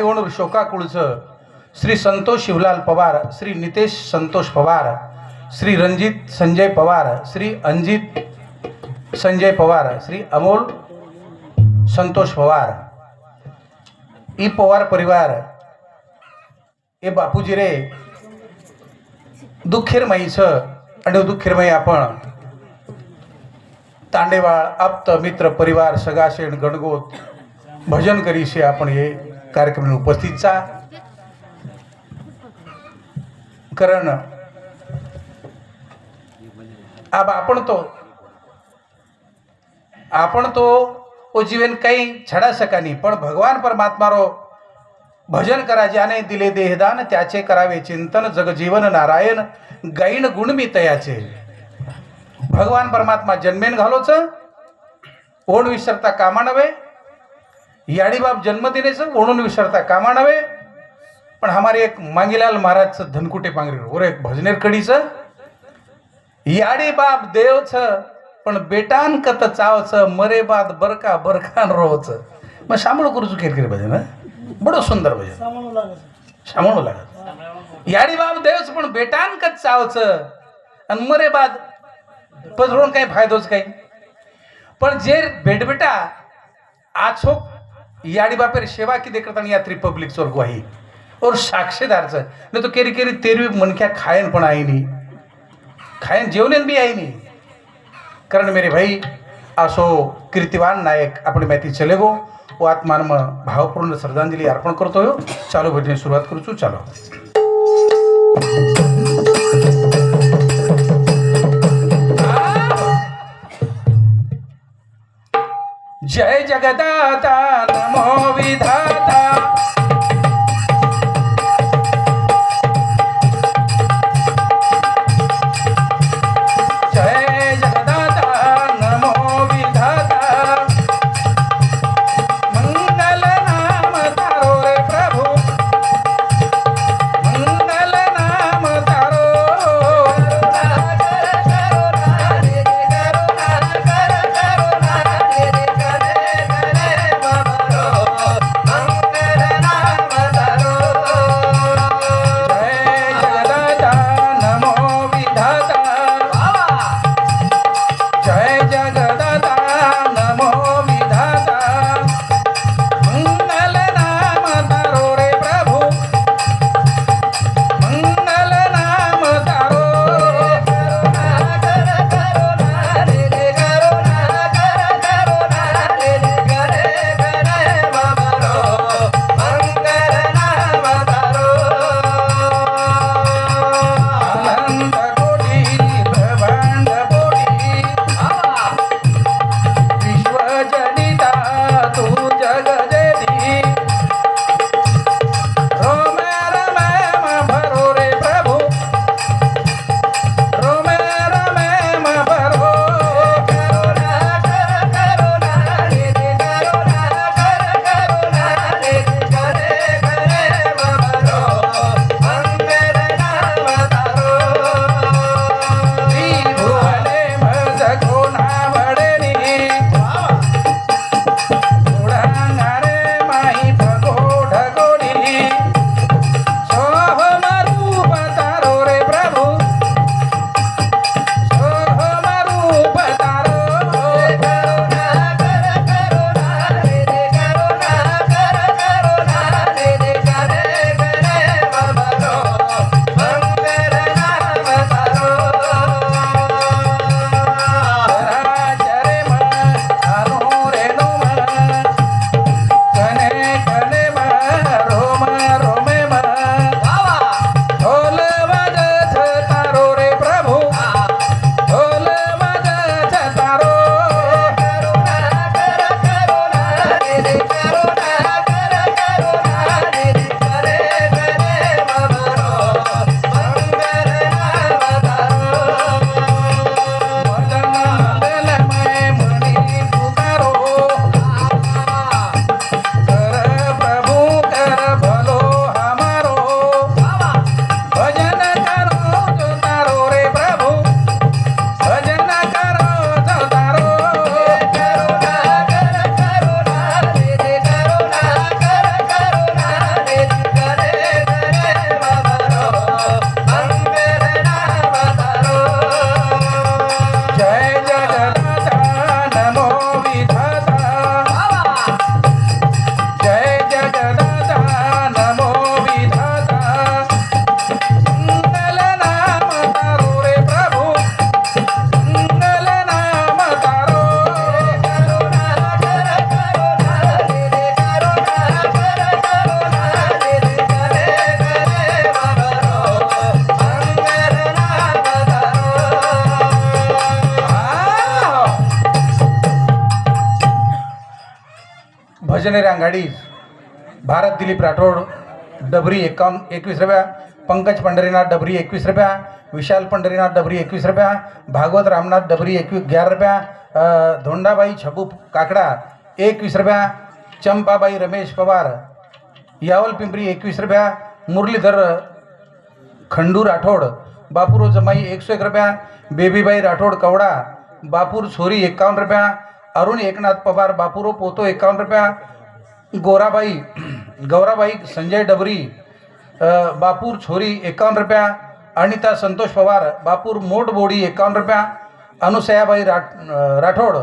Onur शोकाकुळचं Shri Santosh Shivlal Pawar, Shri Nitesh Santosh Pawar, Shri Ranjit Sanjay Pawar, Shri Anjit Sanjay Pawar, Shri Amol Santosh Pawar, E Pawar परिवार ए बापूजी रे दुःखेरमयीचं आणि दुःखेरमयी आपण तांडेवाळ आप्त मित्र परिवार सगाशेण गणगोत भजन करीशे आपण हे कार्यक्रम उपस्थितचा कारण अब आपण तो ओ जीवन कहीं छड़ा सका नहीं, पण भगवान परमात्मा रो भजन करा ज्याने दिले देहदान त्याचे करावे चिंतन जगजीवन नारायण गाईन गुण मी तयाचे. भगवान परमात्मा जन्मेन घालोच ओण विसरता कामा नव्हे, याडी बाप जन्म दिनेचं ओणून विसरता कामा नव्हे. पण हमारे एक मांगीलाल महाराजचं धनकुटे पांगरी और एक भजनेर कडीचं याडी बाप देवचं पण बेटान कत चावचं मरे बाद बरका बरखान रोच. मग शामळ करूच केरकेर भजन बडो सुंदर भजन शामळ लागत. याडी बाप देवच पण बेटान कत चावचं आणि मरे बाद पधरून काही फायदोच काही. पण जे बेटबेटा आछो याडी बापेर सेवा किती करताना यात्री पब्लिक चोर ग्वाही और साक्षीदारचं नाही तो केरी केरी तेरवी मनख्या खायन पण आई नहीं खायन जेवणेन भी आई नहीं. कारण मेरे भाई असो कीर्तिवान नायक अपने माहिती चले गो वो आत्मान में भावपूर्ण श्रद्धांजलि अर्पण करतो हो. चालो भजन सुरुवात करू छु. चालो जय जगदाता नमो विधाता मंगल भजने रांगाडी भारत दिलीप राठोड डबरी 21 रुपया, पंकज पंढरीनाथ डबरी 21 रुपया, विशाल पंढरीनाथ डबरी 21 रुपया, भागवत रामनाथ डबरी 11 रुपया, धोंडाबाई छबू काकडा 21 रुपया, चंपाबाई रमेश पवार यावल पिंपरी 21 रुपया, मुरलीधर खंडू राठोड बापूरो जमाई 101 रुपया, बेबीबाई राठोड कवडा बापूर छोरी 51 रुपया, अरुण एकनाथ पवार बापूरो पोतो 51 रुपया, गौराबाई संजय डबरी बापूर छोरी 51 रुपया, अनिता संतोष पवार बापूर मोठ बोडी 51 रुपया, अनुसयाबाई राठोड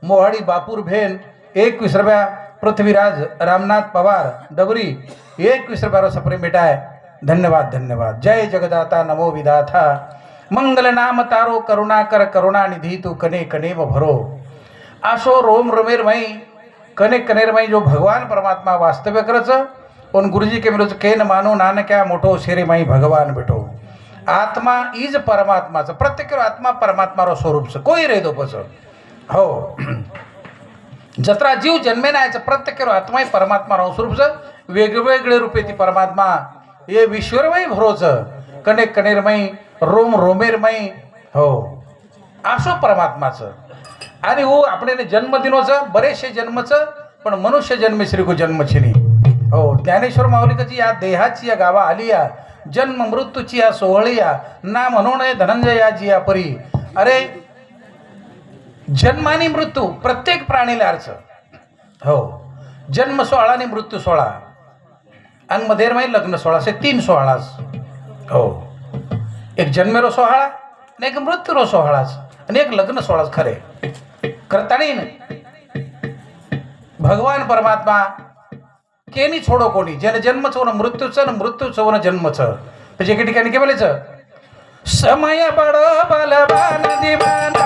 मोहाडी बापूर भेन 21 रुपया, पृथ्वीराज रामनाथ पवार डबरी 21 रुपया सप्रेम बेटा है। धन्यवाद धन्यवाद। जय जगदाता नमो विदाथा, मंगल नाम तारो करुणाकर करुणा निधि तू कने कने व भरो, आशो रोम रमेर मई कने कनेर मई जो भगवान परमात्मा वास्तव्य करच पण गुरुजी के मिलोच के न मानो नानक्या मोठो शेरे माई भगवान बेठो। आत्मा इज परमात्माचं, प्रत्येक आत्मा परमात्मारो स्वरूपचं कोई रे दोपच हो जत्रा जीव जन्मे नायचं प्रत्येक आत्मा परमात्मा स्वरूपचं वेगवेगळे रूपे ती परमात्मा ये विश्वरमय भरोच कने कनेरमय रोम रोमेरमय हो असो परमात्माचं। आणि हो આપણે जन्मदिनोचं बरेचसे जन्मचं पण मनुष्य जन्म श्री को जन्म छिनी हो। ज्ञानेश्वर माऊलीची या देहाची या गावा आलिया जन्म मृत्यूची या सोहळिया ना म्हणून धनंजयाची या परी। अरे जन्म आणि मृत्यू प्रत्येक प्राणीला अर्थ हो। जन्म 16 आणि मृत्यू 16 आणि मधेर मध्ये लग्न 16 असे 3 सोहळाच हो। एक जन्मेरो सोहळा आणि एक मृत्यूरो सोहळाच आणि एक लग्न 16 खरे करतानी भगवान परमात्मा केनी छोडो कोणी ज्याने जन्मच होणं मृत्यूचं आणि मृत्यूचं होणं जन्मचं म्हणजे एके ठिकाणी काय बोलायचं समय बडो बलवान दिवाना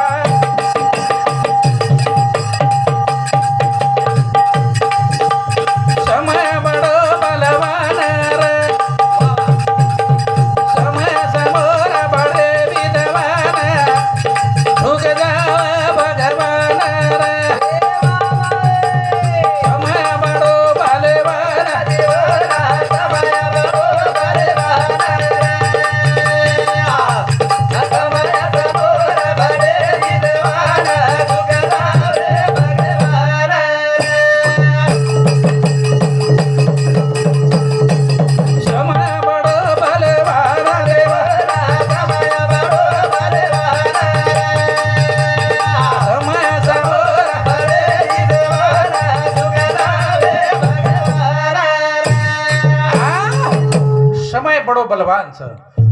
बडो बलवान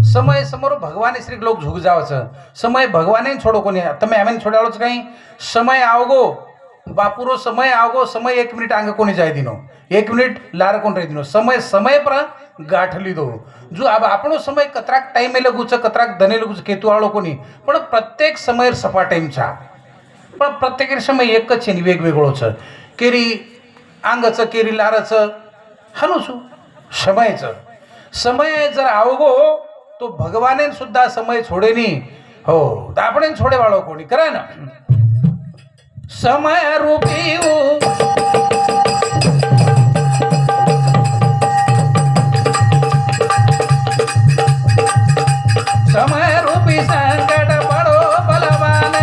समय समोर भगवान श्री लोक झुक जावचं समय भगवाने छोडो कोणी તમે એમને છોડાળો કઈ समय आवगो बापूरो समय आवगो समय 1 मिनिट अंग कोणी जाय दिनो 1 मिनिट लार कोण रे दिनो समय समय पर गाठली दो जो अब આપણો समय कतराक टाइम एले गुच कतराक दनेल गुच केतु आळो कोणी पण प्रत्येक समय सपा टाइम छा पण प्रत्येक समय एकच छे वेगवेगळो छ केरी अंगच केरी लारच हनुसु समयच समय जर आवगो तो भगवाने सुद्धा समय छोडेनी हो तर आपण छोडे वाळो कोणी करा ना समय रूपी समय रूपी संकट पडो बलवान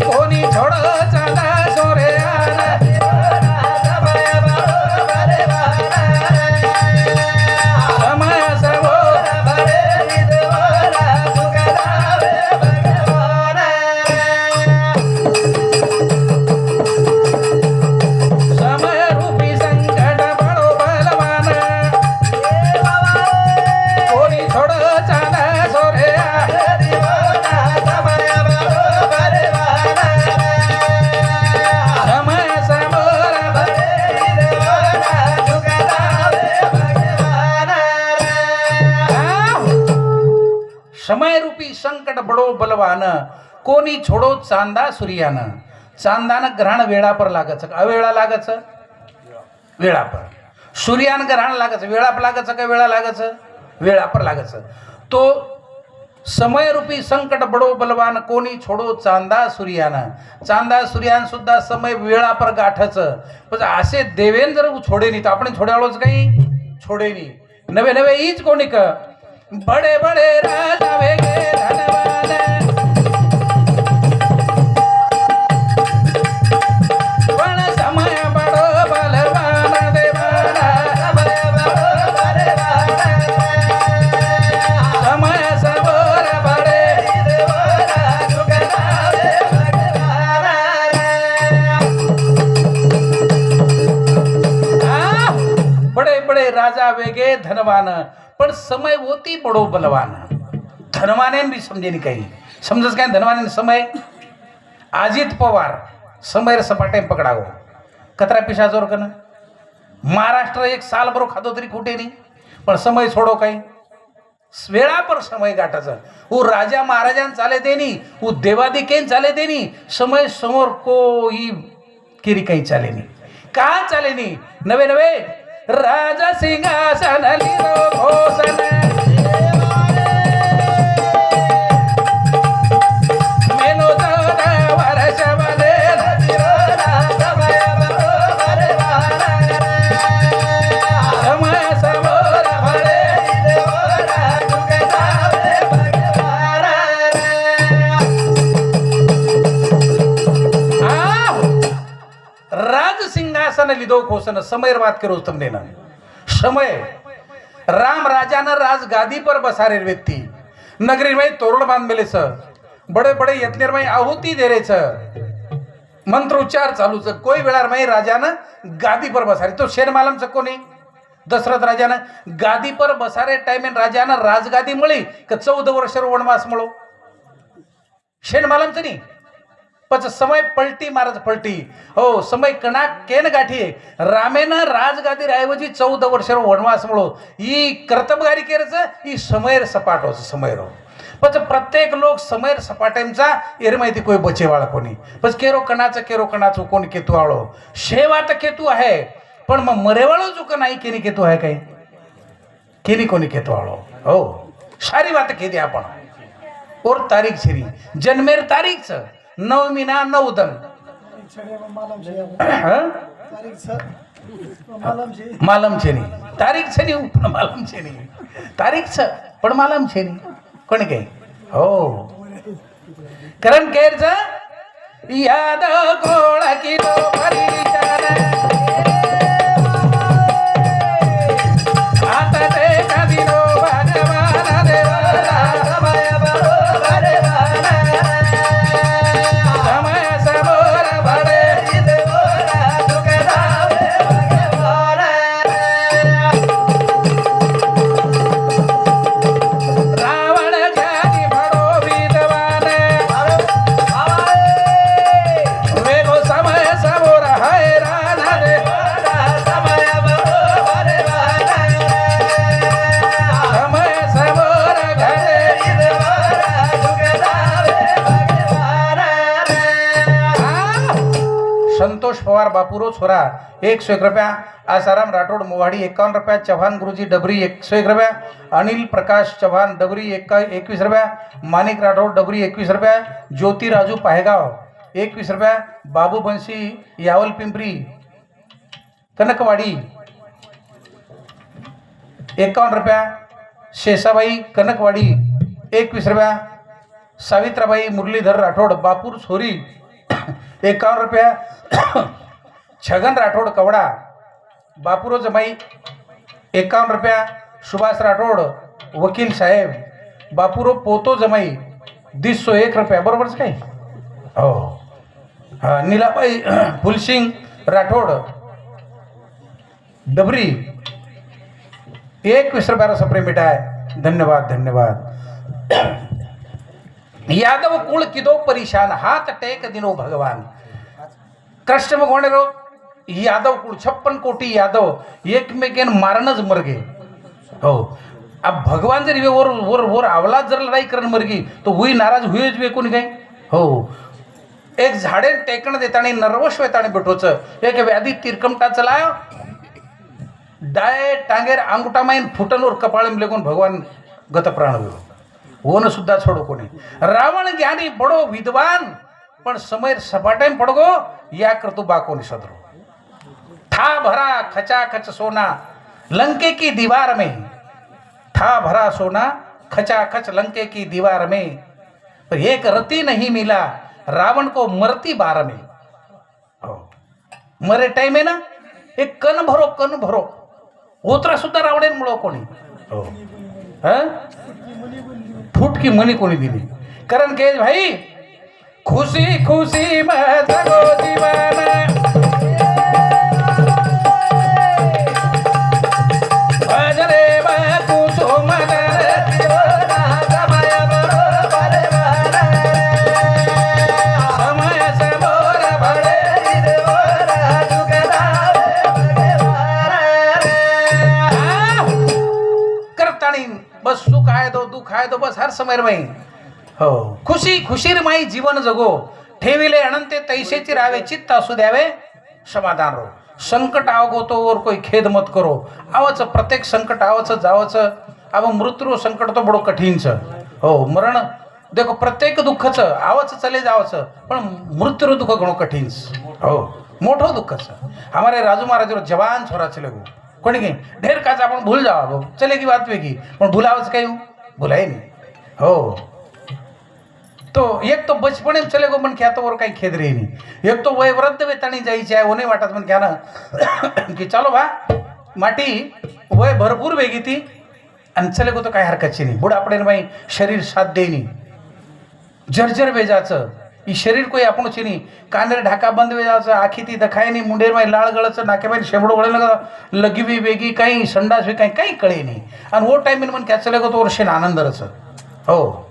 कोणी छोड चांदा सोरे समय रूपी संकट बडो बलवान कोणी छोडो चांदा सूर्यान चांदान ग्रहण वेळा पर लागच अवेळा लागच वेळा पर सूर्यान ग्रहण लागच वेळा पर लागच का वेळा लागच वेळा पर लागच तो समय रूपी संकट बडो बलवान कोणी छोडो चांदा सूर्यानं. चांदा सूर्यान सुद्धा समय वेळा पर गाठच. पण असे देवेन जर छोडेनी तर आपण छोड्यालोच काही छोडेनी. नवे नवे ईच कोणी क बडे बडे राजा वेगे धनवान. पण समय बडो बलवान देवाना. समय सबोर बडे बडे बडे राजा वेगे धनवान. पण समय होती बडो बलवान. धनवाने भी समजे नहीं काही समजच काय धनवाने समय. अजित पवार समय सपाटे पकडागो कतरा पिशाचोर कन. महाराष्ट्र एक साल बरो खातो तरी कुठे नाही. पण समय छोडो काही वेळा पर समय गाठाचा. वो राजा महाराजान चाले देनी वो देवादी केन चाले देनी. समय समोर कोई किरी काही चाले नहीं. का चाले नहीं. नवे नवे राजा सिंहासन लिरो घोषण. मेनो दादा वर्ष बने समय समोर बडे राज सिंहासन लिदो घोषण. समय बात करो तुमने ना. समय राम राजा न राज गादी पर बसारे व्यक्ति नगरी में तोरण बांध मेले स. बड़े बड़े यत्नेर में आहुति दे रहे छ. मंत्रोच्चार चालू च. कोई वेळार में राजा न गादी पर बसारे तो शेर मालम च कोणी दशरथ राजा न गादी पर बसारे टाइम राजा न राजगादी मळी का 14 वर्ष वनवास मळो शेन मालम च नहीं. पच समय पलटी महाराज पलटी. हो समय कणा केन गाठी रामेन राजगादी ऐवजी 14 वर्ष वनवास मळो ई कर्तबगारी केरच ई समयर सपाट होच समयर. पच प्रत्येक लोक समयर सपाटेमचा एर माहिती कोई बचेवाळा कोणी. पच केरो कणाचं कोणी केतू आळो शेवा तर केतू आहे पण मग मरेवाळो चुक नाही केनी केतू आहे काही केनी कोणी केतू आळो. हो सारी बात केली आपण. और तारीख छेरी जन्मेर तारीख 9 मीना 9 दन. मालम छे नहीं तारीख छे नहीं पण मालम छे नहीं. तारीख छ पण मालम छे नहीं कोणी काही. हो करण केरच याद गोळा किलो परिचार. आता ते कदिनो भगवान देवाला समय बरोबर समय समोर बडे रावण ज्ञानी बडो विद्वान. वेगो समय समोर हैरान रे समय समोर घरे. संतोष पवार बापूरो छोरा 101 रुपया. आसाराम राठोड मोवाडी 51 रुपया. चव्हाण गुरुजी डबरी 101 रुपया. अनिल प्रकाश चव्हाण डबरी 21 रुपया. मानिक राठोड डबरी 21 रुपया. ज्योती राजू पाहेगाव 21 रुपया. बाबू बंशी यावल पिंपरी कनकवाडी 51 रुपया. शेषाबाई कनकवाडी 21 रुपया. सावित्राबाई मुरलीधर राठोड बापूर छोरी 51 रुपया. छगन राठोड कवडा बापूरो जमाई 51 रुपया. सुभाष राठोड वकील साहेब बापूरो पोतो जमाई 201 रुपया. बरोबरच काय. हो हा नीलाबाई फुलसिंग राठोड डबरी 21 रुपया सप्रे मिठा है. धन्यवाद धन्यवाद. यादव कुळ किदो परेशान हाथ टेक दिनो भगवान. कृष्ण भगवान रो यादव कुळ 56 कोटी यादव एकमेकेन मारणच मरगे. हो अब भगवान जर वर वर वर अवलाद जर लढाई करण मरगी तो हुई नाराज हुईच वे कोणी काय. हो एक झाडे टेकण देताना नर्वस वेताने बेठोच एक व्याधी तिरकमटा चलायो डाय टांगेर अंगुठा माइन फुटन और कपाळ लेगून भगवान गत प्राण हुयो. वन सुद्धा छोड़ो कोणी. रावण ज्ञानी बड़ो विद्वान पण समय सपाटे पड़गो या करतु बाकोनी सदरो. था भरा खचा खच सोना लंके की दीवार में, था भरा सोना खचा खच लंके की दीवार में, पर एक रति नहीं मिला रावण को मरती बार में. मरे टाइम है ना एक कन भरो ओतरा सुद्धा रावणे मुळो कोणी. फुटकी मनी कोणी दिली. कारण के भाई खुशी खुशी में जगो जीवन, भजरे में कुसुम बस सुख आहे दो दुःख आहे दो बस हर समय रमाई. हो खुशी खुशीर माई जीवन जगो, ठेविले अनंते तैसेची रावे चित्त असू द्यावे समाधान रो. संकट आवगो तो और कोई खेद मत करो. आवच प्रत्येक संकट आवच जावच. अब मृत्यु संकट तो बड़ो कठीण छ. हो मरण देखो प्रत्येक दुःखच आवच चले जावच पण मृत्यु दुःख घणो कठीण. हो मोठो दुःख छ. हमारे राजू महाराज जवान छोरा चले गो कोणी के ढेर काच आपण भूल जावा चलेगी बात वेगी पण भुलावच काही भुलाय नाही. हो तो एक तो बचपने में चले गो मन क्या तो और काही खेद रही नहीं. एक तो वय वृद्ध वेतानी जायची आहे ओने वाटत मन क्या ना की चालो बा माटी वय भरपूर वेगी ती आणि चले गो तो काही हरकतची नाही. बुढापडे माई शरीर साथ देईनी जर्जर वेजाचं ई शरीर कोई आपण चिनी कांदर ढाका बंद वेजाचं आखी ती दखाय नाही. मुंडेर माई लाळ गळचं नाकेबाई शेबडो गळे लगवी वेगी काही संडास वे काही कळे नाही. आणि वो टाइम मन क्या चले गो तो वर्षेन आनंद रच. हो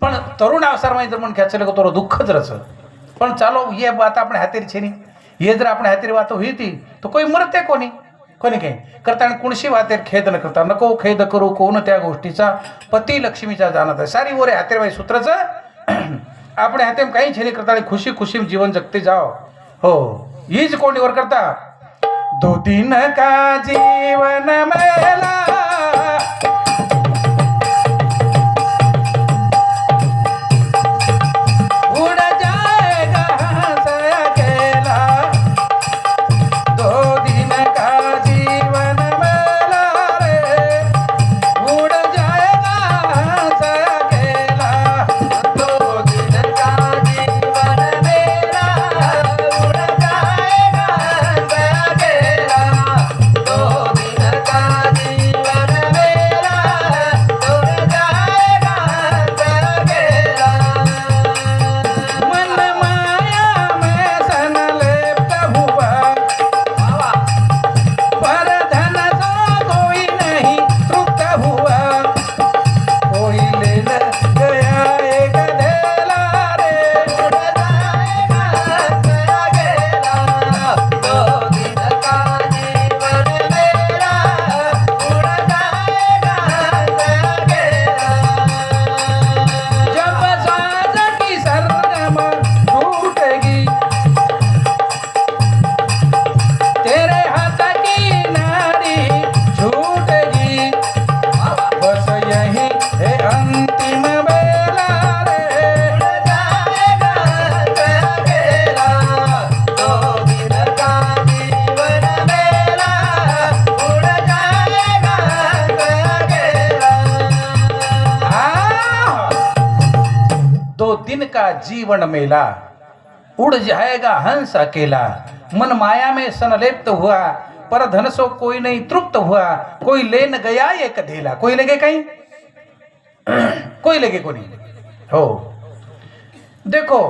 पण तरुण अवसर में जर मन क्या चले गो तो दुःखच रच. पण चालो ये बात अपने हातीर छे नी ये जर अपने हातीर बात हुई थी तो कोई मरते कोणी कोणी काही करता आणि कुणशी वातेर खेद न करता नको खेद करू कोण त्या गोष्टीचा पती लक्ष्मीचा जाणत आहे. सारी वरे हातेर बाई सूत्रचं આપણે હાથે કઈ છેલી કરતા खुशी खुशी जीवन जगते जाओ. हो हीच कोणी वर करता. दो दिन का जीवन मेला उड़ जाएगा हंस अकेला. दो दिन का जीवन मेला रे उड़ जाएगा हंस अकेला. दिन का जीवन मेला उड़ जाएगा हंस अकेला. मन माया में संलिप्त हुआ पर धन सो कोई नहीं तृप्त हुआ. कोई लेन गया एक धेला. कोई लगे कहीं कोई लगे को नहीं. हो देखो